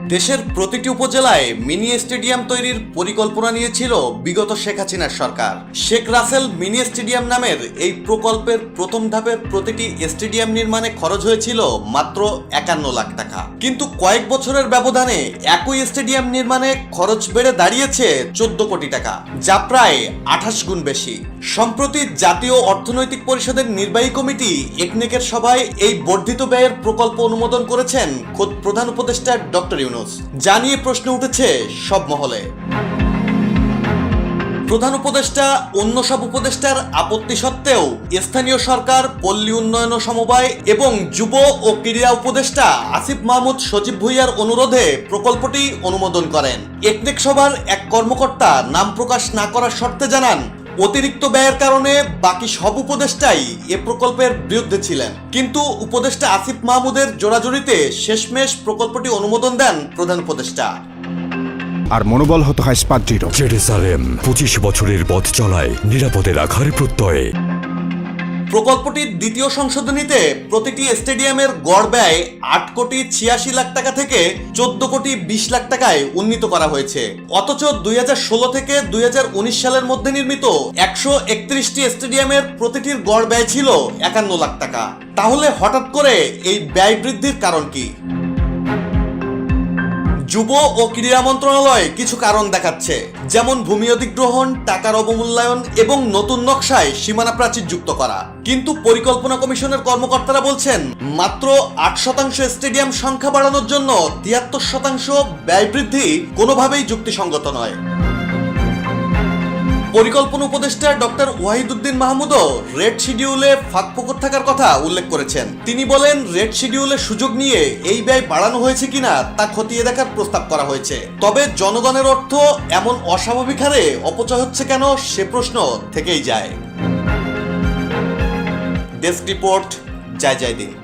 দেশের প্রতিটি উপজেলায় মিনি স্টেডিয়াম তৈরির পরিকল্পনা নিয়েছিল বিগত শেখ হাসিনার সরকার। শেখ রাসেল মিনি স্টেডিয়াম নামের এই প্রকল্পের প্রথম ধাপের প্রতিটি স্টেডিয়াম নির্মাণে খরচ হয়েছিল মাত্র ৫১ লাখ টাকা। কিন্তু কয়েক বছরের ব্যবধানে একই স্টেডিয়াম নির্মাণে খরচ বেড়ে দাঁড়িয়েছে ১৪ কোটি টাকা, যা প্রায় ২৮ গুণ বেশি। সম্প্রতি জাতীয় অর্থনৈতিক পরিষদের নির্বাহী কমিটি একনেকের সভায় এই বর্ধিত ব্যয়ের প্রকল্প অনুমোদন করেছেন খোদ প্রধান উপদেষ্টা ডক্টর ইউনূস। যা নিয়ে প্রশ্ন উঠেছে সব মহলে। প্রধান উপদেষ্টা অন্য সব উপদেষ্টার আপত্তি সত্ত্বেও স্থানীয় সরকার, পল্লী উন্নয়ন সমবায় এবং যুব ও ক্রীড়া উপদেষ্টা আসিফ মাহমুদ সজীব ভুঁইয়ার অনুরোধে প্রকল্পটি অনুমোদন করেন। একনেক সভার এক কর্মকর্তা নাম প্রকাশ না করার শর্তে জানান, অতিরিক্ত ব্যয়ের কারণে বাকি সব উপদেষ্টাই এ প্রকল্পের বিরুদ্ধে ছিলেন, কিন্তু উপদেষ্টা আসিফ মাহমুদের জোরাজুরিতে শেষমেশ প্রকল্পটি অনুমোদন দেন প্রধান উপদেষ্টা। আর মনোবল হতে হয় স্পাত-দৃঢ়। জেরুসালেম ২৫ বছরের পথ চলায় নিরাপদে রাখার প্রত্যয়ে। প্রকল্পটির দ্বিতীয় সংশোধনীতে প্রতিটি স্টেডিয়ামের গড় ব্যয় ৮ কোটি ৮৬ লাখ টাকা থেকে ১৪ কোটি ২০ লাখ টাকায় উন্নীত করা হয়েছে। অথচ ২০১৬ থেকে ২০১৯ সালের মধ্যে নির্মিত ১৩১টি স্টেডিয়ামের প্রতিটির গড় ব্যয় ছিল ৫১ লাখ টাকা। তাহলে হঠাৎ করে এই ব্যয় বৃদ্ধির কারণ কি? যুব ও ক্রীড়া মন্ত্রণালয় কিছু কারণ দেখাচ্ছে, যেমন ভূমি অধিগ্রহণ, টাকার অবমূল্যায়ন এবং নতুন নকশায় সীমানা প্রাচীর যুক্ত করা। কিন্তু পরিকল্পনা কমিশনের কর্মকর্তারা বলছেন, মাত্র ৮% স্টেডিয়াম সংখ্যা বাড়ানোর জন্য ৭৩% ব্যয় বৃদ্ধি কোনোভাবেই যুক্তিসঙ্গত নয়। পরিকল্পনা উপদেষ্টা ডক্টর ওয়াহিদুদ্দিন মাহমুদও রেড শিডিউলে ফাঁকফোকর থাকার কথা উল্লেখ করেছেন। তিনি বলেন, রেড শিডিউলের সুযোগ নিয়ে এই ব্যয় বাড়ানো হয়েছে কিনা তা খতিয়ে দেখার প্রস্তাব করা হয়েছে। তবে জনগণের অর্থ এমন অস্বাভাবিক হারে অপচয় হচ্ছে কেন, সে প্রশ্ন থেকেই যায়। ডেস্ক রিপোর্ট, জয় জয় দিন।